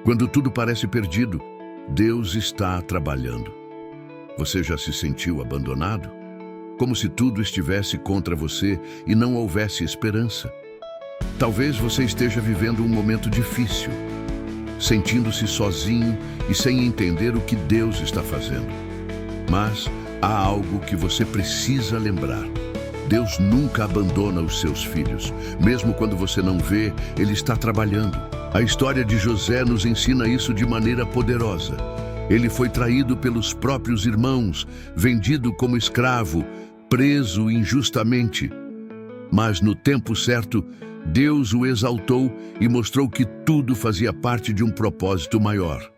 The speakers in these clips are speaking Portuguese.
Quando tudo parece perdido, Deus está trabalhando. Você já se sentiu abandonado? Como se tudo estivesse contra você e não houvesse esperança? Talvez você esteja vivendo um momento difícil, sentindo-se sozinho e sem entender o que Deus está fazendo. Mas há algo que você precisa lembrar. Deus nunca abandona os seus filhos. Mesmo quando você não vê, Ele está trabalhando. A história de José nos ensina isso de maneira poderosa. Ele foi traído pelos próprios irmãos, vendido como escravo, preso injustamente. Mas no tempo certo, Deus o exaltou e mostrou que tudo fazia parte de um propósito maior.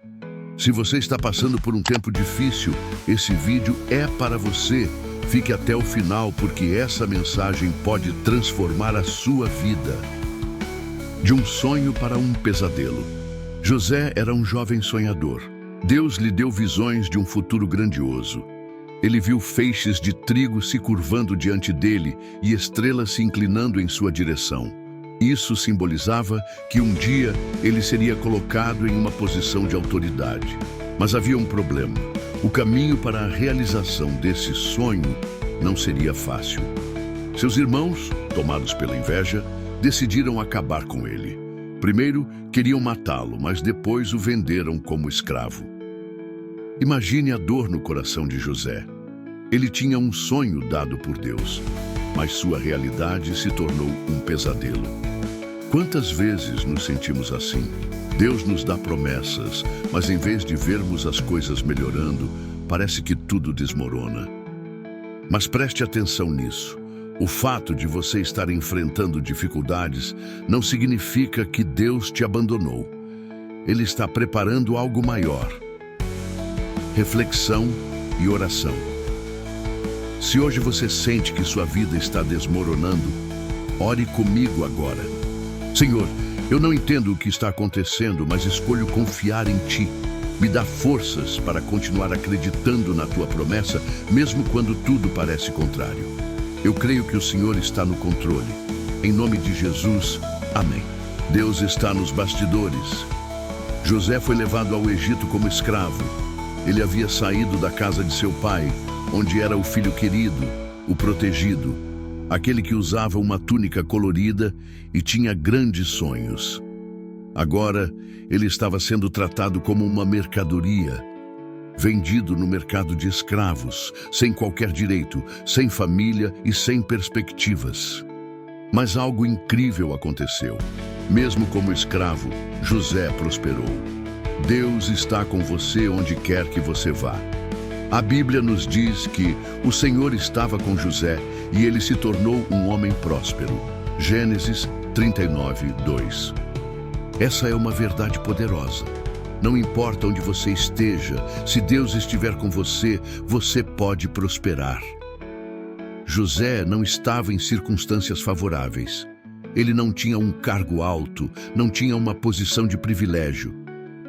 Se você está passando por um tempo difícil, esse vídeo é para você. Fique até o final, porque essa mensagem pode transformar a sua vida. De um sonho para um pesadelo. José era um jovem sonhador. Deus lhe deu visões de um futuro grandioso. Ele viu feixes de trigo se curvando diante dele e estrelas se inclinando em sua direção. Isso simbolizava que um dia ele seria colocado em uma posição de autoridade. Mas havia um problema. O caminho para a realização desse sonho não seria fácil. Seus irmãos, tomados pela inveja, decidiram acabar com ele. Primeiro, queriam matá-lo, mas depois o venderam como escravo. Imagine a dor no coração de José. Ele tinha um sonho dado por Deus, mas sua realidade se tornou um pesadelo. Quantas vezes nos sentimos assim? Deus nos dá promessas, mas em vez de vermos as coisas melhorando, parece que tudo desmorona. Mas preste atenção nisso. O fato de você estar enfrentando dificuldades não significa que Deus te abandonou. Ele está preparando algo maior. Reflexão e oração. Se hoje você sente que sua vida está desmoronando, ore comigo agora. Senhor, eu não entendo o que está acontecendo, mas escolho confiar em Ti. Me dá forças para continuar acreditando na Tua promessa, mesmo quando tudo parece contrário. Eu creio que o Senhor está no controle. Em nome de Jesus, amém. Deus está nos bastidores. José foi levado ao Egito como escravo. Ele havia saído da casa de seu pai, onde era o filho querido, o protegido, aquele que usava uma túnica colorida e tinha grandes sonhos. Agora, ele estava sendo tratado como uma mercadoria, vendido no mercado de escravos, sem qualquer direito, sem família e sem perspectivas. Mas algo incrível aconteceu. Mesmo como escravo, José prosperou. Deus está com você onde quer que você vá. A Bíblia nos diz que o Senhor estava com José e ele se tornou um homem próspero. Gênesis 39, 2. Essa é uma verdade poderosa. Não importa onde você esteja, se Deus estiver com você, você pode prosperar. José não estava em circunstâncias favoráveis. Ele não tinha um cargo alto, não tinha uma posição de privilégio.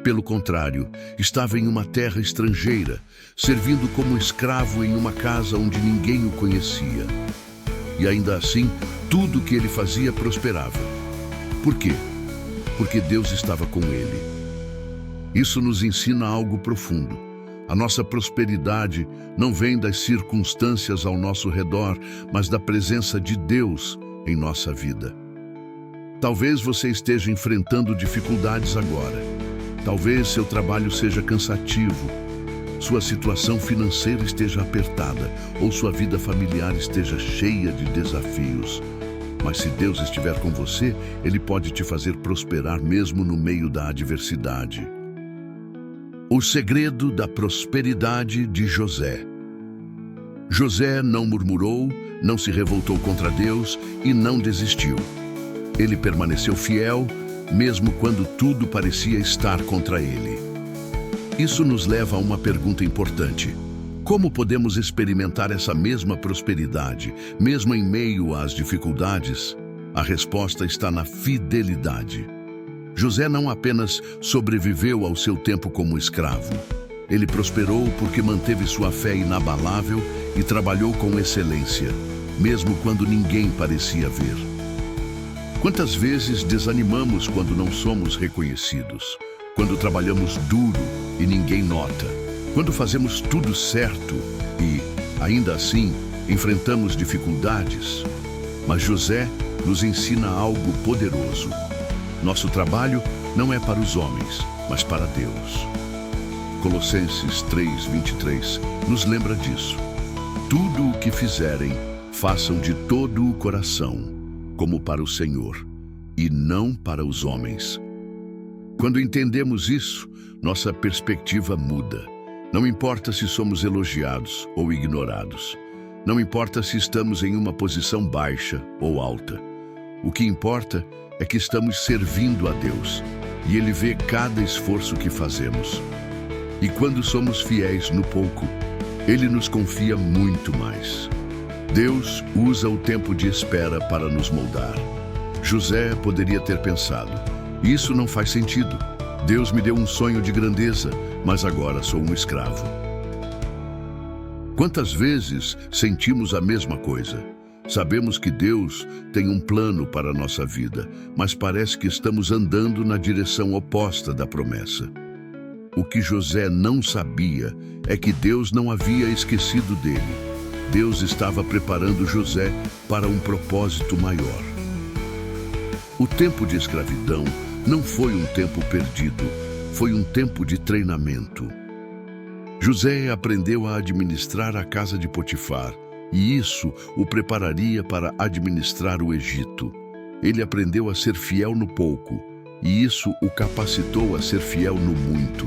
Pelo contrário, estava em uma terra estrangeira, servindo como escravo em uma casa onde ninguém o conhecia. E ainda assim, tudo o que ele fazia prosperava. Por quê? Porque Deus estava com ele. Isso nos ensina algo profundo. A nossa prosperidade não vem das circunstâncias ao nosso redor, mas da presença de Deus em nossa vida. Talvez você esteja enfrentando dificuldades agora. Talvez seu trabalho seja cansativo, sua situação financeira esteja apertada ou sua vida familiar esteja cheia de desafios. Mas se Deus estiver com você, Ele pode te fazer prosperar mesmo no meio da adversidade. O segredo da prosperidade de José. José não murmurou, não se revoltou contra Deus e não desistiu. Ele permaneceu fiel, mesmo quando tudo parecia estar contra ele. Isso nos leva a uma pergunta importante. Como podemos experimentar essa mesma prosperidade, mesmo em meio às dificuldades? A resposta está na fidelidade. José não apenas sobreviveu ao seu tempo como escravo. Ele prosperou porque manteve sua fé inabalável e trabalhou com excelência, mesmo quando ninguém parecia ver. Quantas vezes desanimamos quando não somos reconhecidos? quando trabalhamos duro e ninguém nota, quando fazemos tudo certo e, ainda assim, enfrentamos dificuldades. Mas José nos ensina algo poderoso. Nosso trabalho não é para os homens, mas para Deus. Colossenses 3:23 nos lembra disso. Tudo o que fizerem, façam de todo o coração, como para o Senhor, e não para os homens. Quando entendemos isso, nossa perspectiva muda. Não importa se somos elogiados ou ignorados. Não importa se estamos em uma posição baixa ou alta. O que importa é que estamos servindo a Deus, e Ele vê cada esforço que fazemos. E quando somos fiéis no pouco, Ele nos confia muito mais. Deus usa o tempo de espera para nos moldar. José poderia ter pensado: isso não faz sentido. Deus me deu um sonho de grandeza, mas agora sou um escravo. Quantas vezes sentimos a mesma coisa? Sabemos que Deus tem um plano para a nossa vida, mas parece que estamos andando na direção oposta da promessa. O que José não sabia é que Deus não havia esquecido dele. Deus estava preparando José para um propósito maior. O tempo de escravidão não foi um tempo perdido, foi um tempo de treinamento. José aprendeu a administrar a casa de Potifar, e isso o prepararia para administrar o Egito. Ele aprendeu a ser fiel no pouco, e isso o capacitou a ser fiel no muito.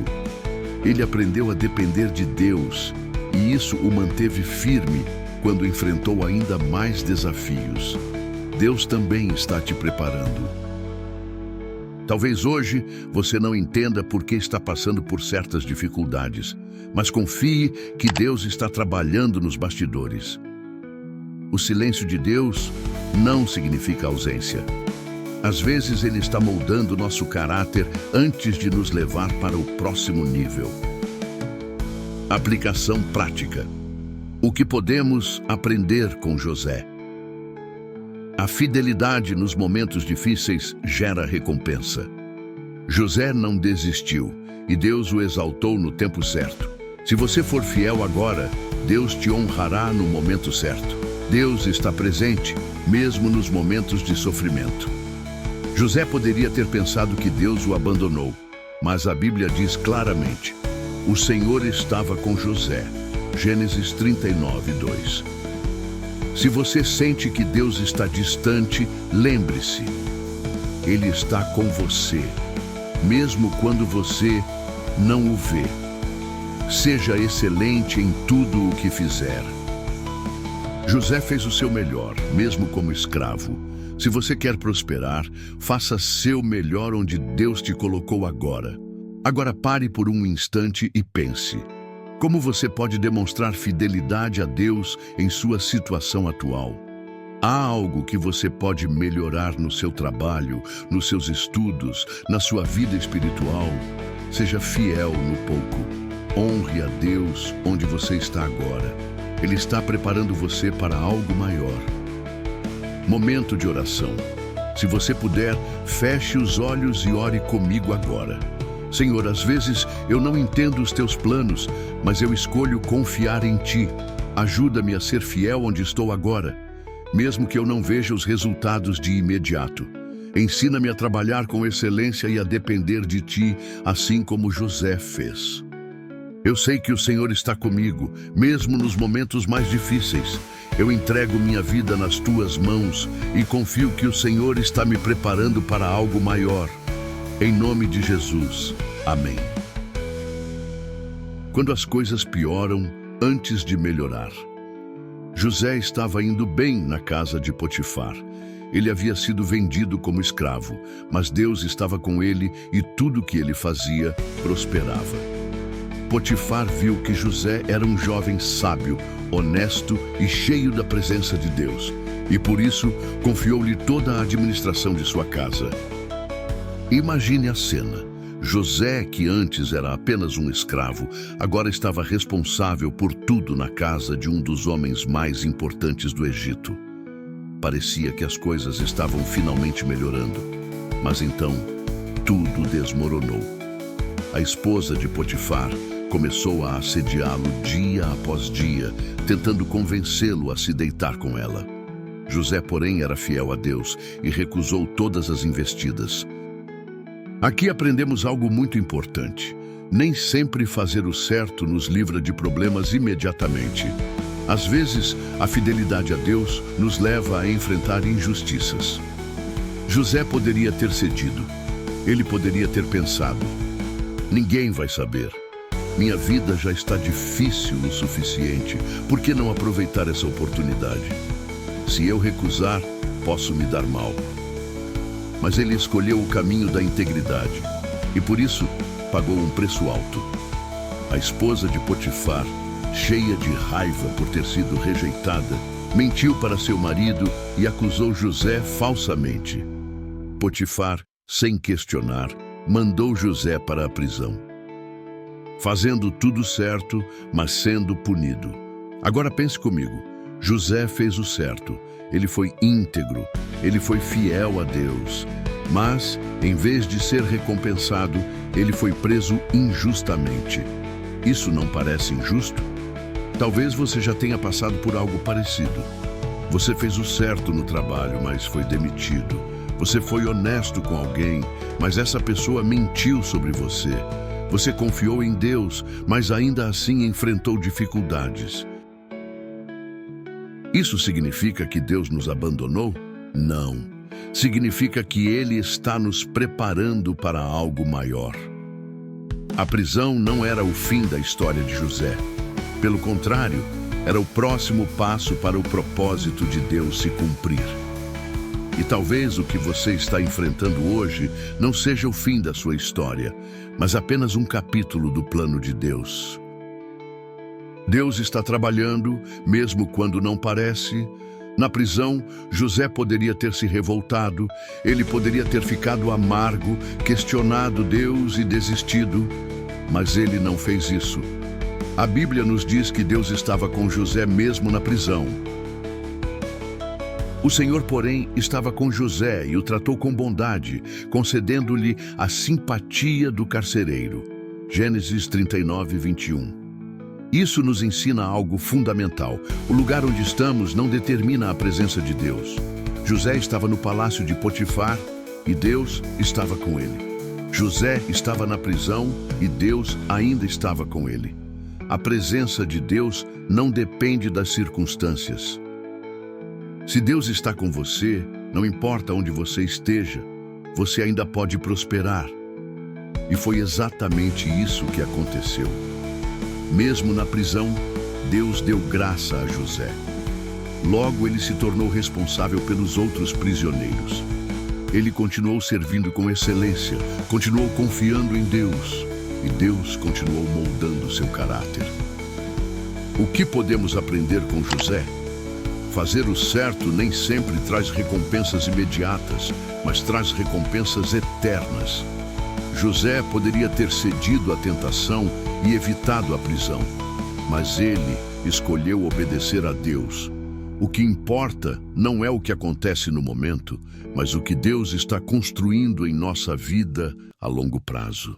Ele aprendeu a depender de Deus, e isso o manteve firme quando enfrentou ainda mais desafios. Deus também está te preparando. Talvez hoje você não entenda por que está passando por certas dificuldades, mas confie que Deus está trabalhando nos bastidores. O silêncio de Deus não significa ausência. Às vezes Ele está moldando nosso caráter antes de nos levar para o próximo nível. Aplicação prática. O que podemos aprender com José? A fidelidade nos momentos difíceis gera recompensa. José não desistiu e Deus o exaltou no tempo certo. Se você for fiel agora, Deus te honrará no momento certo. Deus está presente, mesmo nos momentos de sofrimento. José poderia ter pensado que Deus o abandonou, mas a Bíblia diz claramente: o Senhor estava com José. Gênesis 39:2. Se você sente que Deus está distante, lembre-se, Ele está com você, mesmo quando você não o vê. Seja excelente em tudo o que fizer. José fez o seu melhor, mesmo como escravo. Se você quer prosperar, faça seu melhor onde Deus te colocou agora. Agora pare por um instante e pense: como você pode demonstrar fidelidade a Deus em sua situação atual? Há algo que você pode melhorar no seu trabalho, nos seus estudos, na sua vida espiritual? Seja fiel no pouco. Honre a Deus onde você está agora. Ele está preparando você para algo maior. Momento de oração. Se você puder, feche os olhos e ore comigo agora. Senhor, às vezes eu não entendo os teus planos, mas eu escolho confiar em ti. Ajuda-me a ser fiel onde estou agora, mesmo que eu não veja os resultados de imediato. Ensina-me a trabalhar com excelência e a depender de ti, assim como José fez. Eu sei que o Senhor está comigo, mesmo nos momentos mais difíceis. Eu entrego minha vida nas tuas mãos e confio que o Senhor está me preparando para algo maior. Em nome de Jesus. Amém. Quando as coisas pioram antes de melhorar. José estava indo bem na casa de Potifar. Ele havia sido vendido como escravo, mas Deus estava com ele e tudo que ele fazia prosperava. Potifar viu que José era um jovem sábio, honesto e cheio da presença de Deus, e por isso confiou-lhe toda a administração de sua casa. Imagine a cena. José, que antes era apenas um escravo, agora estava responsável por tudo na casa de um dos homens mais importantes do Egito. Parecia que as coisas estavam finalmente melhorando, mas então tudo desmoronou. a esposa de Potifar, começou a assediá-lo dia após dia, tentando convencê-lo a se deitar com ela. José, porém, era fiel a Deus e recusou todas as investidas. Aqui aprendemos algo muito importante. Nem sempre fazer o certo nos livra de problemas imediatamente. Às vezes, a fidelidade a Deus nos leva a enfrentar injustiças. José poderia ter cedido. Ele poderia ter pensado: ninguém vai saber. Minha vida já está difícil o suficiente. Por que não aproveitar essa oportunidade? Se eu recusar, posso me dar mal. Mas ele escolheu o caminho da integridade e, por isso, pagou um preço alto. A esposa de Potifar, cheia de raiva por ter sido rejeitada, mentiu para seu marido e acusou José falsamente. Potifar, sem questionar, mandou José para a prisão, fazendo tudo certo, mas sendo punido. Agora pense comigo. José fez o certo. Ele foi íntegro. Ele foi fiel a Deus. Mas, em vez de ser recompensado, ele foi preso injustamente. Isso não parece injusto? Talvez você já tenha passado por algo parecido. Você fez o certo no trabalho, mas foi demitido. Você foi honesto com alguém, mas essa pessoa mentiu sobre você. Você confiou em Deus, mas ainda assim enfrentou dificuldades. Isso significa que Deus nos abandonou? Não. Significa que Ele está nos preparando para algo maior. A prisão não era o fim da história de José. Pelo contrário, era o próximo passo para o propósito de Deus se cumprir. E talvez o que você está enfrentando hoje não seja o fim da sua história, mas apenas um capítulo do plano de Deus. Deus está trabalhando, mesmo quando não parece. Na prisão, José poderia ter se revoltado, ele poderia ter ficado amargo, questionado Deus e desistido, mas ele não fez isso. A Bíblia nos diz que Deus estava com José mesmo na prisão. O Senhor, porém, estava com José e o tratou com bondade, concedendo-lhe a simpatia do carcereiro. Gênesis 39, 21. Isso nos ensina algo fundamental. O lugar onde estamos não determina a presença de Deus. José estava no palácio de Potifar e Deus estava com ele. José estava na prisão e Deus ainda estava com ele. A presença de Deus não depende das circunstâncias. Se Deus está com você, não importa onde você esteja, você ainda pode prosperar. E foi exatamente isso que aconteceu. Mesmo na prisão, Deus deu graça a José. Logo, ele se tornou responsável pelos outros prisioneiros. Ele continuou servindo com excelência, continuou confiando em Deus, e Deus continuou moldando seu caráter. O que podemos aprender com José? Fazer o certo nem sempre traz recompensas imediatas, mas traz recompensas eternas. José poderia ter cedido à tentação e evitado a prisão, mas ele escolheu obedecer a Deus. O que importa não é o que acontece no momento, mas o que Deus está construindo em nossa vida a longo prazo.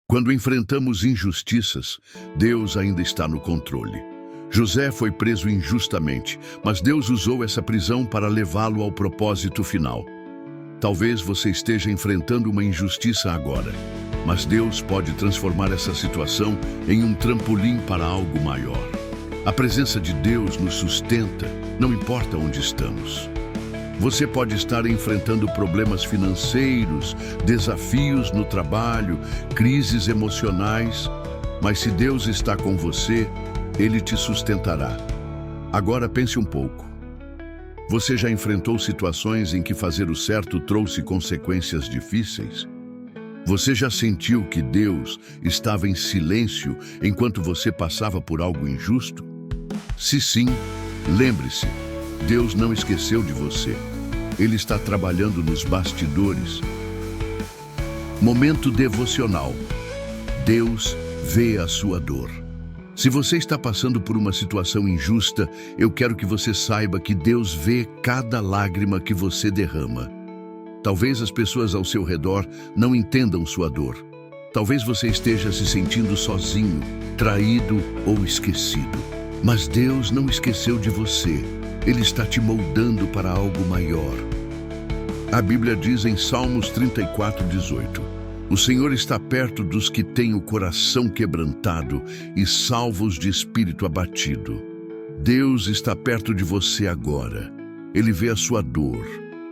Quando enfrentamos injustiças, Deus ainda está no controle. José foi preso injustamente, mas Deus usou essa prisão para levá-lo ao propósito final. Talvez você esteja enfrentando uma injustiça agora, mas Deus pode transformar essa situação em um trampolim para algo maior. A presença de Deus nos sustenta, não importa onde estamos. Você pode estar enfrentando problemas financeiros, desafios no trabalho, crises emocionais, mas se Deus está com você, Ele te sustentará. Agora pense um pouco. Você já enfrentou situações em que fazer o certo trouxe consequências difíceis? Você já sentiu que Deus estava em silêncio enquanto você passava por algo injusto? Se sim, lembre-se, Deus não esqueceu de você. Ele está trabalhando nos bastidores. Momento devocional. Deus vê a sua dor. Se você está passando por uma situação injusta, eu quero que você saiba que Deus vê cada lágrima que você derrama. Talvez as pessoas ao seu redor não entendam sua dor, Talvez você esteja se sentindo sozinho, traído ou esquecido. Mas Deus não esqueceu de você. Ele está te moldando para algo maior. A Bíblia diz em Salmos 34:18: o Senhor está perto dos que têm o coração quebrantado e salvos de espírito abatido. Deus está perto de você agora. Ele vê a sua dor.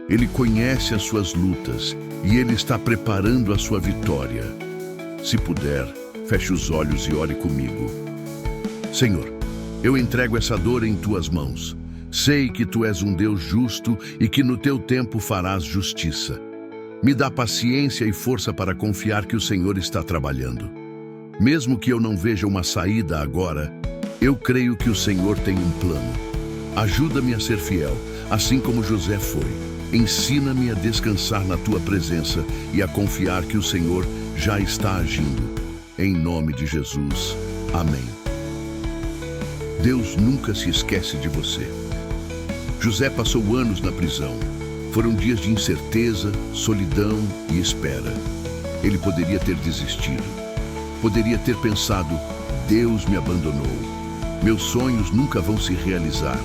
Ele conhece as suas lutas e Ele está preparando a sua vitória. Se puder, feche os olhos e ore comigo. Senhor, eu entrego essa dor em tuas mãos. Sei que tu és um Deus justo e que no teu tempo farás justiça. Me dá paciência e força para confiar que o Senhor está trabalhando. Mesmo que eu não veja uma saída agora, eu creio que o Senhor tem um plano. Ajuda-me a ser fiel, assim como José foi. Ensina-me a descansar na tua presença e a confiar que o Senhor já está agindo. Em nome de Jesus. Amém. Deus nunca se esquece de você. José passou anos na prisão. Foram dias de incerteza, solidão e espera. Ele poderia ter desistido. Poderia ter pensado: Deus me abandonou. Meus sonhos nunca vão se realizar.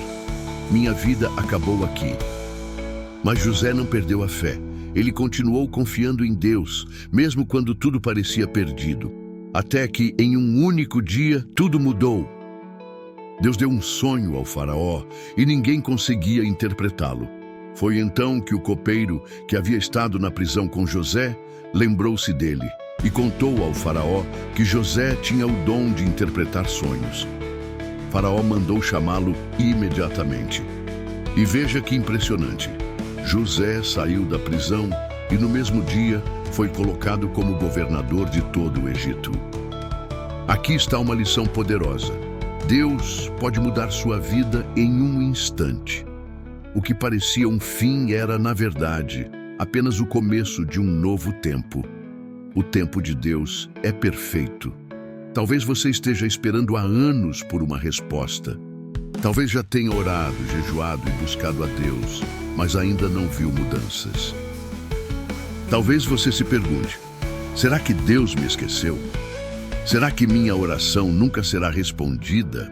Minha vida acabou aqui. Mas José não perdeu a fé. Ele continuou confiando em Deus, mesmo quando tudo parecia perdido. Até que, em um único dia, tudo mudou. Deus deu um sonho ao faraó e ninguém conseguia interpretá-lo. Foi então que o copeiro, que havia estado na prisão com José, lembrou-se dele e contou ao faraó que José tinha o dom de interpretar sonhos. Faraó mandou chamá-lo imediatamente. E veja que impressionante. José saiu da prisão e no mesmo dia foi colocado como governador de todo o Egito. Aqui está uma lição poderosa. Deus pode mudar sua vida em um instante. O que parecia um fim era, na verdade, apenas o começo de um novo tempo. O tempo de Deus é perfeito. Talvez você esteja esperando há anos por uma resposta. Talvez já tenha orado, jejuado e buscado a Deus, mas ainda não viu mudanças. Talvez você se pergunte: será que Deus me esqueceu? Será que minha oração nunca será respondida?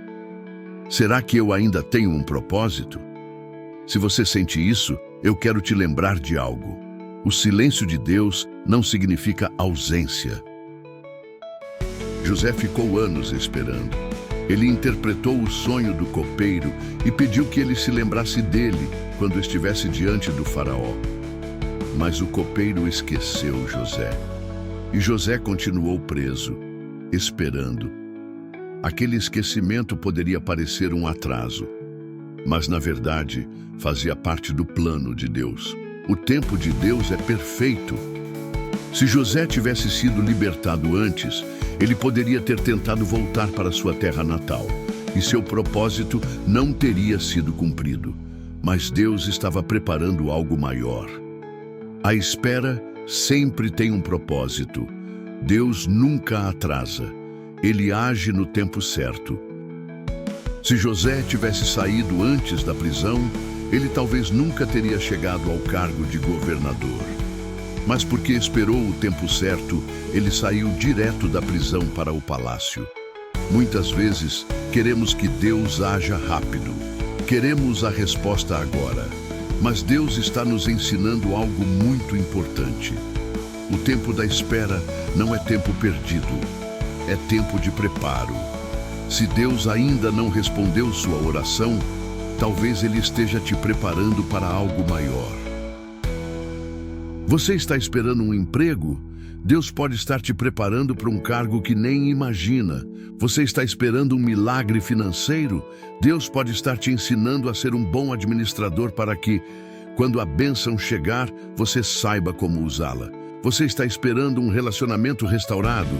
Será que eu ainda tenho um propósito? Se você sente isso, eu quero te lembrar de algo. O silêncio de Deus não significa ausência. José ficou anos esperando. Ele interpretou o sonho do copeiro e pediu que ele se lembrasse dele quando estivesse diante do faraó. Mas o copeiro esqueceu José. E José continuou preso, esperando. Aquele esquecimento poderia parecer um atraso, mas na verdade fazia parte do plano de Deus. O tempo de Deus é perfeito. Se José tivesse sido libertado antes, ele poderia ter tentado voltar para sua terra natal, e seu propósito não teria sido cumprido. Mas Deus estava preparando algo maior. A espera sempre tem um propósito. Deus nunca atrasa. Ele age no tempo certo. Se José tivesse saído antes da prisão, ele talvez nunca teria chegado ao cargo de governador. Mas porque esperou o tempo certo, ele saiu direto da prisão para o palácio. Muitas vezes, queremos que Deus haja rápido. Queremos a resposta agora. Mas Deus está nos ensinando algo muito importante. O tempo da espera não é tempo perdido, é tempo de preparo. Se Deus ainda não respondeu sua oração, talvez Ele esteja te preparando para algo maior. Você está esperando um emprego? Deus pode estar te preparando para um cargo que nem imagina. Você está esperando um milagre financeiro? Deus pode estar te ensinando a ser um bom administrador para que, quando a bênção chegar, você saiba como usá-la. Você está esperando um relacionamento restaurado?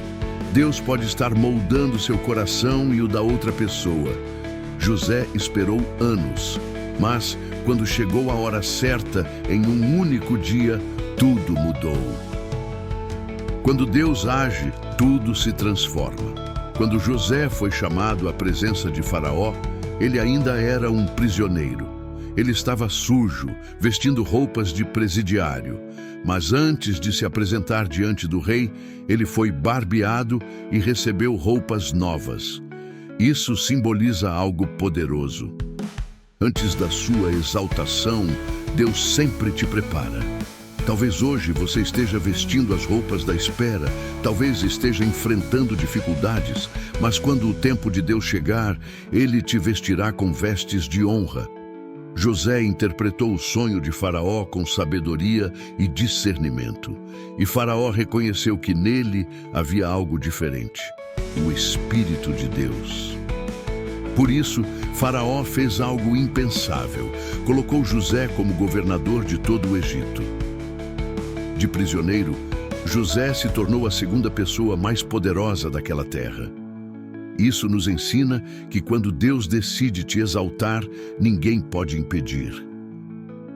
Deus pode estar moldando seu coração e o da outra pessoa. José esperou anos, mas quando chegou a hora certa, em um único dia, tudo mudou. Quando Deus age, tudo se transforma. Quando José foi chamado à presença de Faraó, ele ainda era um prisioneiro. Ele estava sujo, vestindo roupas de presidiário. Mas antes de se apresentar diante do rei, ele foi barbeado e recebeu roupas novas. Isso simboliza algo poderoso. Antes da sua exaltação, Deus sempre te prepara. Talvez hoje você esteja vestindo as roupas da espera, talvez esteja enfrentando dificuldades, mas quando o tempo de Deus chegar, Ele te vestirá com vestes de honra. José interpretou o sonho de Faraó com sabedoria e discernimento, e Faraó reconheceu que nele havia algo diferente, o Espírito de Deus. Por isso, Faraó fez algo impensável, colocou José como governador de todo o Egito. De prisioneiro, José se tornou a segunda pessoa mais poderosa daquela terra. Isso nos ensina que quando Deus decide te exaltar, ninguém pode impedir.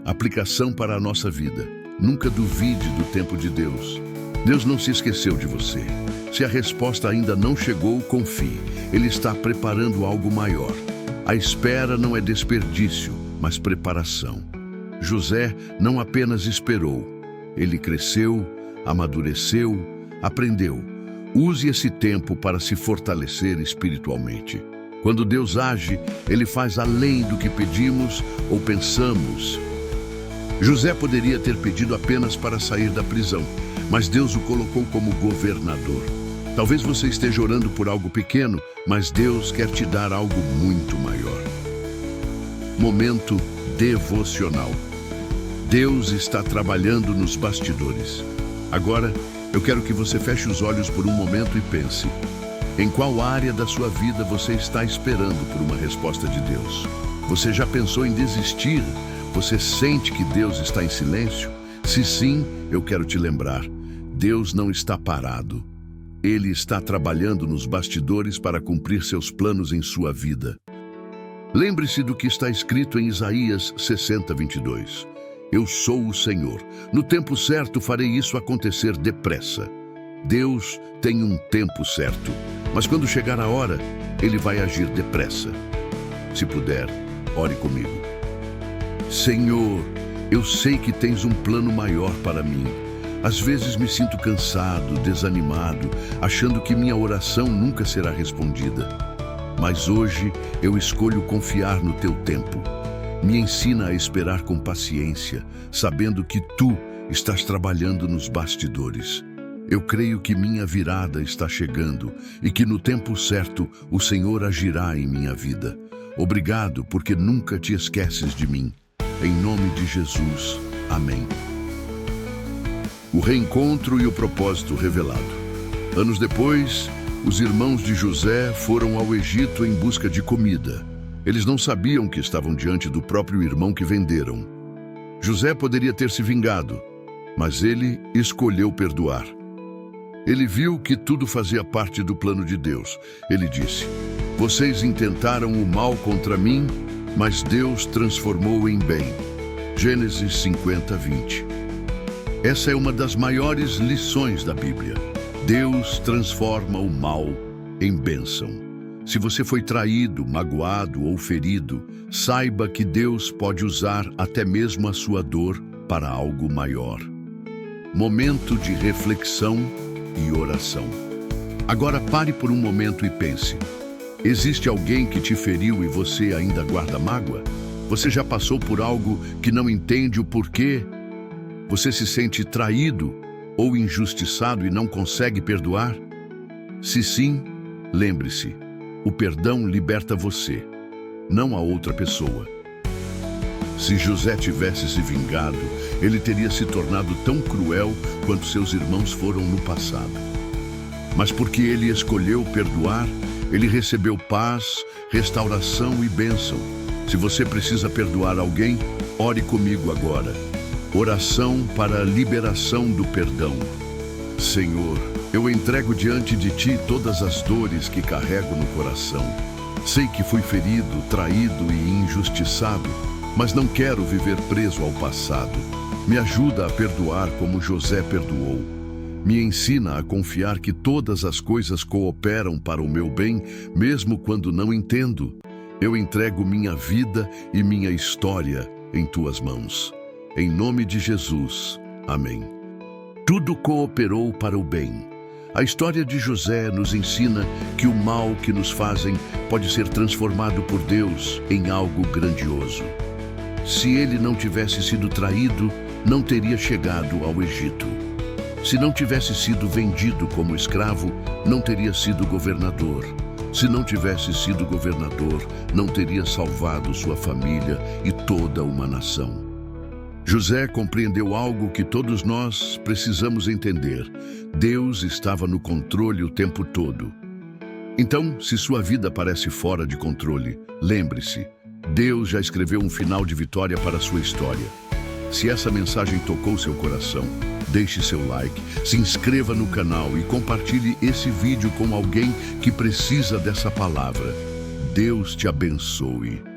Aplicação para a nossa vida. Nunca duvide do tempo de Deus. Deus não se esqueceu de você. Se a resposta ainda não chegou, confie. Ele está preparando algo maior. A espera não é desperdício, mas preparação. José não apenas esperou. Ele cresceu, amadureceu, aprendeu. Use esse tempo para se fortalecer espiritualmente. Quando Deus age, Ele faz além do que pedimos ou pensamos. José poderia ter pedido apenas para sair da prisão, mas Deus o colocou como governador. Talvez você esteja orando por algo pequeno, mas Deus quer te dar algo muito maior. Momento devocional. Deus está trabalhando nos bastidores. Agora, eu quero que você feche os olhos por um momento e pense: em qual área da sua vida você está esperando por uma resposta de Deus? Você já pensou em desistir? Você sente que Deus está em silêncio? Se sim, eu quero te lembrar: Deus não está parado. Ele está trabalhando nos bastidores para cumprir seus planos em sua vida. Lembre-se do que está escrito em Isaías 60:22. Eu sou o Senhor. No tempo certo farei isso acontecer depressa. Deus tem um tempo certo, mas quando chegar a hora, Ele vai agir depressa. Se puder, ore comigo. Senhor, eu sei que tens um plano maior para mim. Às vezes me sinto cansado, desanimado, achando que minha oração nunca será respondida. Mas hoje eu escolho confiar no teu tempo. Me ensina a esperar com paciência, sabendo que tu estás trabalhando nos bastidores. Eu creio que minha virada está chegando e que no tempo certo o Senhor agirá em minha vida. Obrigado porque nunca te esqueces de mim. Em nome de Jesus. Amém. O reencontro e o propósito revelado. Anos depois, os irmãos de José foram ao Egito em busca de comida. Eles não sabiam que estavam diante do próprio irmão que venderam. José poderia ter se vingado, mas ele escolheu perdoar. Ele viu que tudo fazia parte do plano de Deus. Ele disse: vocês intentaram o mal contra mim, mas Deus transformou em bem. Gênesis 50:20. Essa é uma das maiores lições da Bíblia. Deus transforma o mal em bênção. Se você foi traído, magoado ou ferido, saiba que Deus pode usar até mesmo a sua dor para algo maior. Momento de reflexão e oração. Agora pare por um momento e pense: existe alguém que te feriu e você ainda guarda mágoa? Você já passou por algo que não entende o porquê? Você se sente traído ou injustiçado e não consegue perdoar? Se sim, lembre-se: o perdão liberta você, não a outra pessoa. Se José tivesse se vingado, ele teria se tornado tão cruel quanto seus irmãos foram no passado. Mas porque ele escolheu perdoar, ele recebeu paz, restauração e bênção. Se você precisa perdoar alguém, ore comigo agora. Oração para a liberação do perdão. Senhor, eu entrego diante de Ti todas as dores que carrego no coração. Sei que fui ferido, traído e injustiçado, mas não quero viver preso ao passado. Me ajuda a perdoar como José perdoou. Me ensina a confiar que todas as coisas cooperam para o meu bem, mesmo quando não entendo. Eu entrego minha vida e minha história em tuas mãos. Em nome de Jesus. Amém. Tudo cooperou para o bem. A história de José nos ensina que o mal que nos fazem pode ser transformado por Deus em algo grandioso. Se ele não tivesse sido traído, não teria chegado ao Egito. Se não tivesse sido vendido como escravo, não teria sido governador. Se não tivesse sido governador, não teria salvado sua família e toda uma nação. José compreendeu algo que todos nós precisamos entender. Deus estava no controle o tempo todo. Então, se sua vida parece fora de controle, lembre-se, Deus já escreveu um final de vitória para a sua história. Se essa mensagem tocou seu coração, deixe seu like, se inscreva no canal e compartilhe esse vídeo com alguém que precisa dessa palavra. Deus te abençoe.